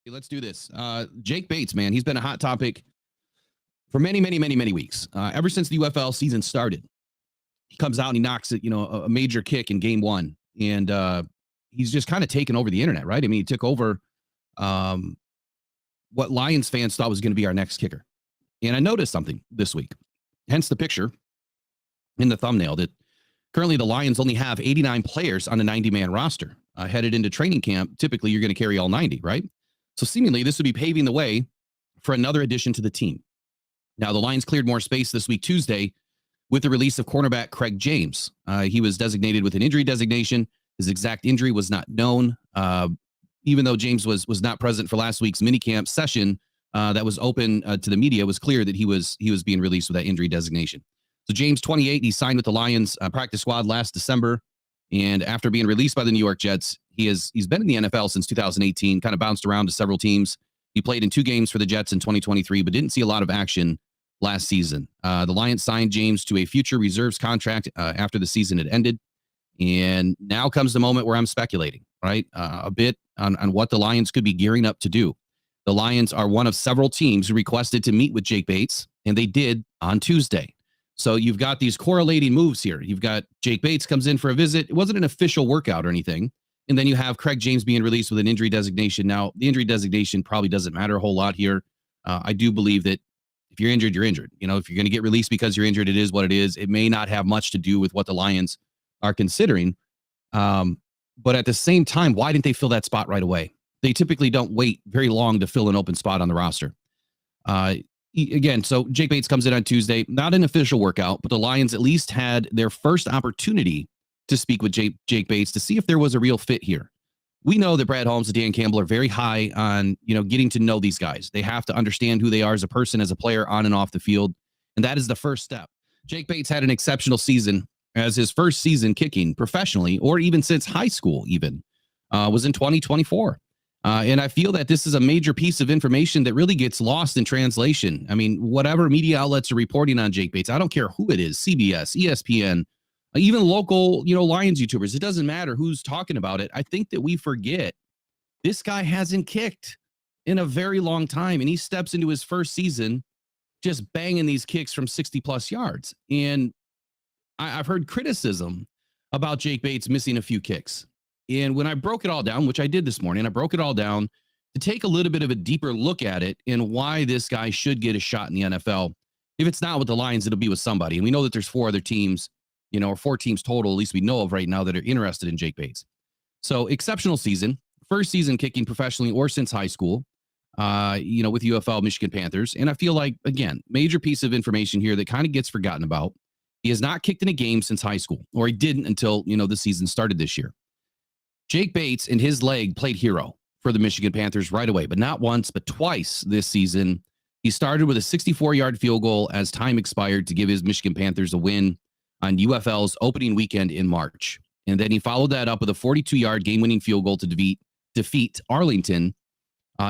Let's do this. Jake Bates, man, he's been a hot topic for many weeks. Ever since the UFL season started, he comes out and he knocks it, a major kick in game one, and he's just kind of taken over the internet, right? I mean, he took over what Lions fans thought was going to be our next kicker. And I noticed something this week, hence the picture in the thumbnail, that currently the Lions only have 89 players on a 90-man roster. Headed into training camp, typically you're going to carry all 90, right? So seemingly this would be paving the way for another addition to the team. Now, the Lions cleared more space this week, Tuesday, with the release of cornerback Craig James. He was designated with an injury designation. His exact injury was not known. Even though James was not present for last week's minicamp session that was open to the media, it was clear that he was being released with that injury designation. So James, 28, he signed with the Lions practice squad last December. And after being released by the New York Jets, he's been in the NFL since 2018, kind of bounced around to several teams. He played in 2 games for the Jets in 2023, but didn't see a lot of action last season. The Lions signed James to a future reserves contract after the season had ended. And now comes the moment where I'm speculating, right? A bit on what the Lions could be gearing up to do. The Lions are one of several teams who requested to meet with Jake Bates, and they did on Tuesday. So you've got these correlating moves here. You've got Jake Bates comes in for a visit. It wasn't an official workout or anything. And then you have Craig James being released with an injury designation. Now, the injury designation probably doesn't matter a whole lot here. I do believe that if you're injured, you're injured. If you're going to get released because you're injured, it is what it is. It may not have much to do with what the Lions are considering. But at the same time, why didn't they fill that spot right away? They typically don't wait very long to fill an open spot on the roster. Again, so Jake Bates comes in on Tuesday, not an official workout, but the Lions at least had their first opportunity to speak with Jake Bates to see if there was a real fit here. We know that Brad Holmes and Dan Campbell are very high on, getting to know these guys. They have to understand who they are as a person, as a player on and off the field. And that is the first step. Jake Bates had an exceptional season as his first season kicking professionally, or even since high school even, was in 2024. And I feel that this is a major piece of information that really gets lost in translation. I mean, whatever media outlets are reporting on Jake Bates, I don't care who it is, CBS, ESPN, even local, Lions YouTubers, it doesn't matter who's talking about it. I think that we forget this guy hasn't kicked in a very long time, and he steps into his first season just banging these kicks from 60 plus yards. And I've heard criticism about Jake Bates missing a few kicks. And when I broke it all down, which I did this morning, I broke it all down to take a little bit of a deeper look at it and why this guy should get a shot in the NFL. If it's not with the Lions, it'll be with somebody. And we know that there's 4 other teams, or 4 teams total, at least we know of right now, that are interested in Jake Bates. So exceptional season, first season kicking professionally or since high school, with UFL Michigan Panthers. And I feel like, again, major piece of information here that kind of gets forgotten about. He has not kicked in a game since high school, or he didn't until, the season started this year. Jake Bates and his leg played hero for the Michigan Panthers right away, but not once, but twice this season. He started with a 64-yard field goal as time expired to give his Michigan Panthers a win on UFL's opening weekend in March. And then he followed that up with a 42-yard game-winning field goal to defeat Arlington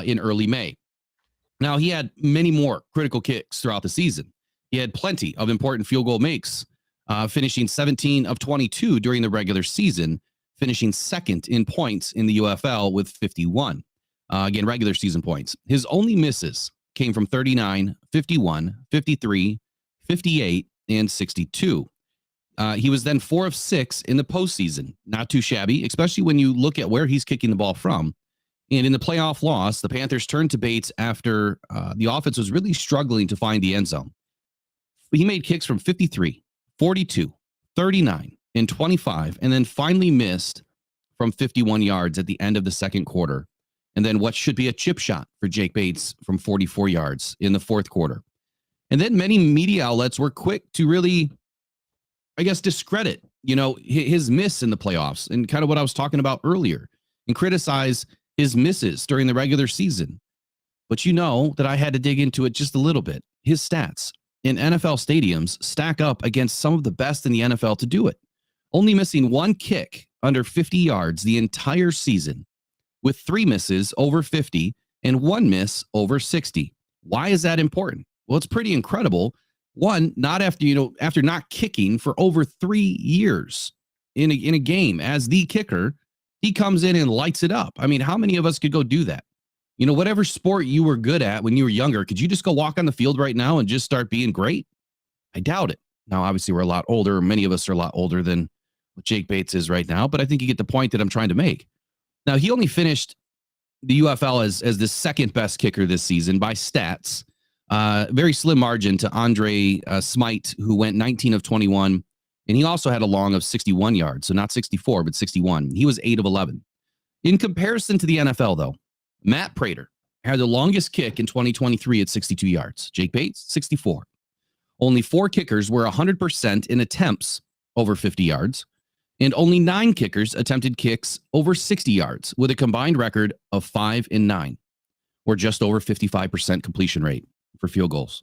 in early May. Now, he had many more critical kicks throughout the season. He had plenty of important field goal makes, finishing 17 of 22 during the regular season, finishing second in points in the UFL with 51. Again, regular season points. His only misses came from 39, 51, 53, 58, and 62. He was then 4 of 6 in the postseason. Not too shabby, especially when you look at where he's kicking the ball from. And in the playoff loss, the Panthers turned to Bates after the offense was really struggling to find the end zone. He made kicks from 53, 42, 39, and 25, and then finally missed from 51 yards at the end of the second quarter. And then what should be a chip shot for Jake Bates from 44 yards in the fourth quarter. And then many media outlets were quick to really, discredit, his miss in the playoffs and kind of what I was talking about earlier, and criticize his misses during the regular season. But you know that I had to dig into it just a little bit. His stats in NFL stadiums stack up against some of the best in the NFL to do it. Only missing 1 kick under 50 yards the entire season, with 3 misses over 50 and 1 miss over 60. Why is that important? Well, it's pretty incredible. One, not after not kicking for over 3 years in a game as the kicker, he comes in and lights it up. I mean, how many of us could go do that? Whatever sport you were good at when you were younger, could you just go walk on the field right now and just start being great? I doubt it. Now, obviously, we're a lot older. Many of us are a lot older than what Jake Bates is right now, but I think you get the point that I'm trying to make. Now, he only finished the UFL as the second best kicker this season by stats. Very slim margin to Andre Smite, who went 19 of 21. And he also had a long of 61 yards. So not 64, but 61. He was 8 of 11. In comparison to the NFL, though, Matt Prater had the longest kick in 2023 at 62 yards. Jake Bates, 64. Only 4 kickers were 100% in attempts over 50 yards. And only 9 kickers attempted kicks over 60 yards with a combined record of 5 and 9, or just over 55% completion rate for field goals.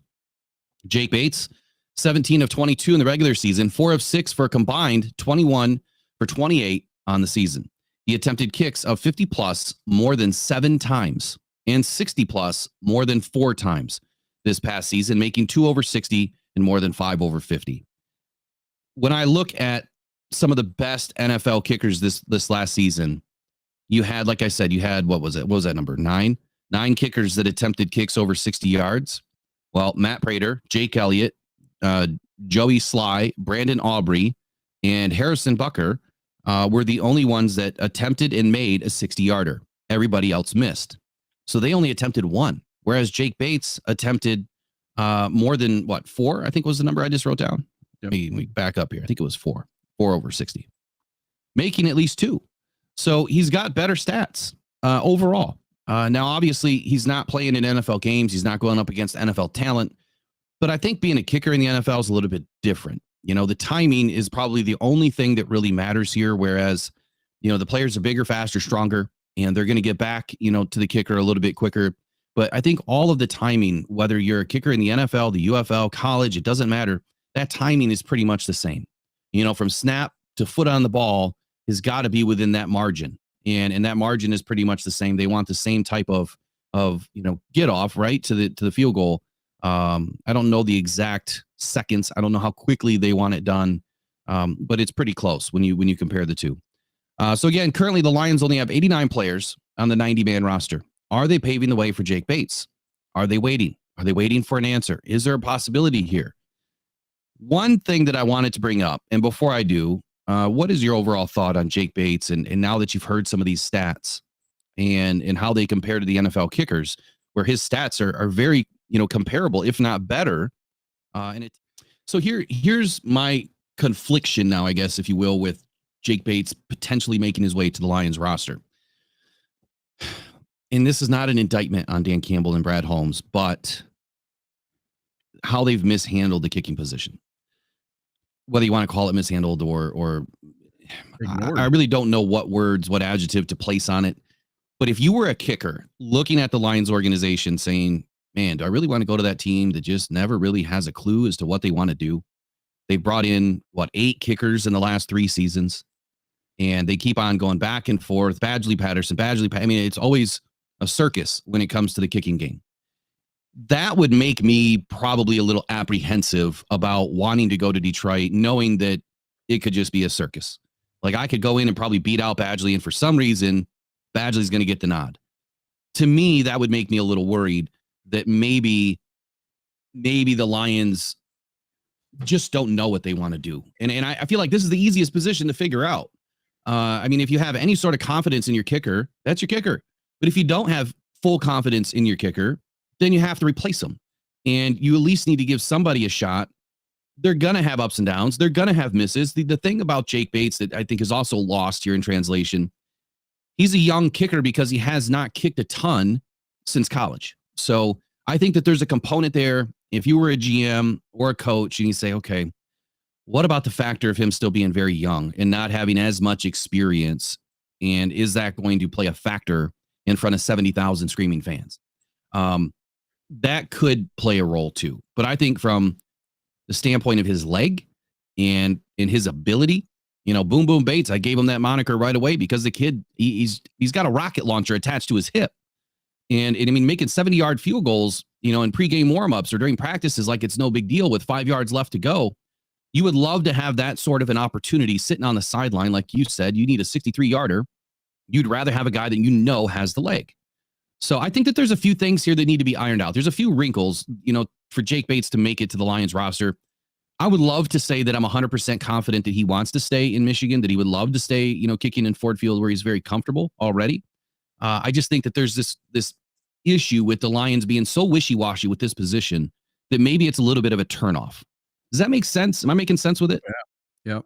Jake Bates, 17 of 22 in the regular season, 4 of 6 for a combined 21 for 28 on the season. He attempted kicks of 50 plus more than 7 times and 60 plus more than 4 times this past season, making 2 over 60 and more than 5 over 50. When I look at some of the best NFL kickers this last season, you had, like I said, what was that number? 9 kickers that attempted kicks over 60 yards. Well, Matt Prater, Jake Elliott, Joey Sly, Brandon Aubrey, and Harrison Bucker were the only ones that attempted and made a 60-yarder. Everybody else missed. So they only attempted 1, whereas Jake Bates attempted more than, 4, I think was the number I just wrote down. Yep. Let me back up here. I think it was 4 over 60, making at least 2. So he's got better stats overall. Now, obviously, he's not playing in NFL games. He's not going up against NFL talent. But I think being a kicker in the NFL is a little bit different. The timing is probably the only thing that really matters here, whereas, the players are bigger, faster, stronger, and they're going to get back, to the kicker a little bit quicker. But I think all of the timing, whether you're a kicker in the NFL, the UFL, college, it doesn't matter. That timing is pretty much the same. From snap to foot on the ball has got to be within that margin. And that margin is pretty much the same. They want the same type of get off right to the field goal. I don't know the exact seconds. I don't know how quickly they want it done, but it's pretty close when you compare the two. So again, currently the Lions only have 89 players on the 90-man roster. Are they paving the way for Jake Bates? Are they waiting? Are they waiting for an answer? Is there a possibility here? One thing that I wanted to bring up, and before I do, what is your overall thought on Jake Bates? And now that you've heard some of these stats and how they compare to the NFL kickers, where his stats are very, comparable, if not better. So here's my confliction now, I guess, if you will, with Jake Bates potentially making his way to the Lions roster. And this is not an indictment on Dan Campbell and Brad Holmes, but how they've mishandled the kicking position. Whether you want to call it mishandled or I really don't know what adjective to place on it. But if you were a kicker looking at the Lions organization saying, man, do I really want to go to that team that just never really has a clue as to what they want to do? They brought in, 8 kickers in the last 3 seasons, and they keep on going back and forth. Badgley, Patterson, I mean, it's always a circus when it comes to the kicking game. That would make me probably a little apprehensive about wanting to go to Detroit, knowing that it could just be a circus. Like, I could go in and probably beat out Badgley, and for some reason, Badgley's going to get the nod. To me, that would make me a little worried that maybe the Lions just don't know what they want to do. And I feel like this is the easiest position to figure out. I mean, if you have any sort of confidence in your kicker, that's your kicker. But if you don't have full confidence in your kicker, then you have to replace them. And you at least need to give somebody a shot. They're going to have ups and downs. They're going to have misses. The thing about Jake Bates that I think is also lost here in translation, he's a young kicker because he has not kicked a ton since college. So I think that there's a component there. If you were a GM or a coach and you say, okay, what about the factor of him still being very young and not having as much experience? And is that going to play a factor in front of 70,000 screaming fans? That could play a role too. But I think from the standpoint of his leg and his ability, Boom Boom Bates, I gave him that moniker right away because the kid, he's got a rocket launcher attached to his hip. And I mean, making 70-yard field goals, in pregame warmups or during practices, like it's no big deal with 5 yards left to go. You would love to have that sort of an opportunity sitting on the sideline. Like you said, you need a 63-yarder. You'd rather have a guy that has the leg. So I think that there's a few things here that need to be ironed out. There's a few wrinkles, for Jake Bates to make it to the Lions roster. I would love to say that I'm 100% confident that he wants to stay in Michigan, that he would love to stay, kicking in Ford Field where he's very comfortable already. I just think that there's this issue with the Lions being so wishy-washy with this position that maybe it's a little bit of a turnoff. Does that make sense? Am I making sense with it? Yeah. Yep.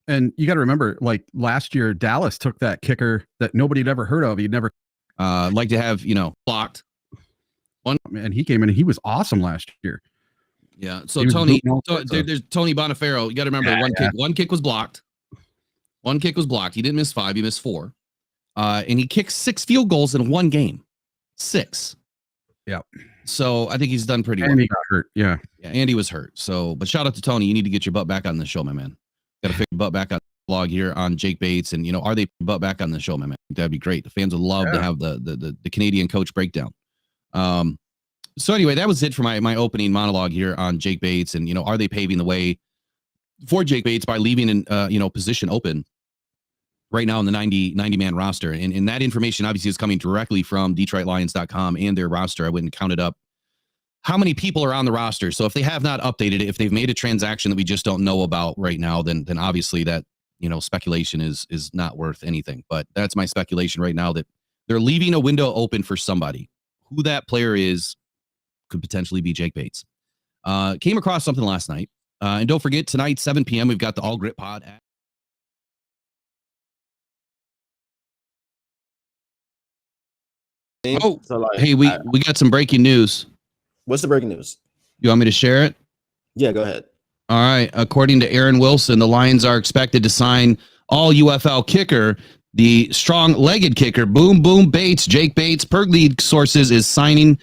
And you got to remember, like last year, Dallas took that kicker that nobody had ever heard of. He'd never like to have, blocked. And he came in and he was awesome last year. Yeah. So Tony, there's Tony Bonifero. You got to remember one kick was blocked. One kick was blocked. He didn't miss 5. He missed 4. And he kicked 6 field goals in one game. 6. Yeah. So I think he's done pretty well. And he got hurt. Yeah. Yeah. Andy was hurt. But shout out to Tony. You need to get your butt back on the show, my man. Got to figure your butt back on the blog here on Jake Bates. And, are they butt back on the show, my man? That'd be great. The fans would love to have the Canadian coach breakdown. So anyway, that was it for my opening monologue here on Jake Bates. And, are they paving the way for Jake Bates by leaving an, position open right now in the 90-man roster? And that information obviously is coming directly from DetroitLions.com and their roster. I went and counted up how many people are on the roster. So if they have not updated it, if they've made a transaction that we just don't know about right now, then obviously that, speculation is not worth anything. But that's my speculation right now, that they're leaving a window open for somebody. Who that player is could potentially be Jake Bates. Came across something last night. And don't forget, tonight, 7 p.m., we've got the All Grit Pod. Oh, so hey, we got some breaking news. What's the breaking news? You want me to share it? Yeah, go ahead. All right. According to Aaron Wilson, the Lions are expected to sign all UFL kicker, the strong-legged kicker, Boom Boom Bates, Jake Bates, per league sources, is signing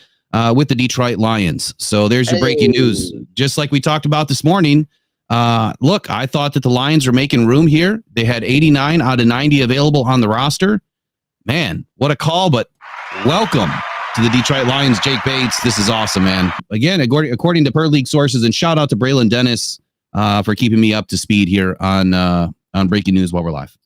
with the Detroit Lions. So there's your breaking news. Just like we talked about this morning. Look, I thought that the Lions were making room here. They had 89 out of 90 available on the roster. Man, what a call, but welcome to the Detroit Lions, Jake Bates. This is awesome, man. Again, according to per league sources, and shout out to Braylon Dennis for keeping me up to speed here on breaking news while we're live.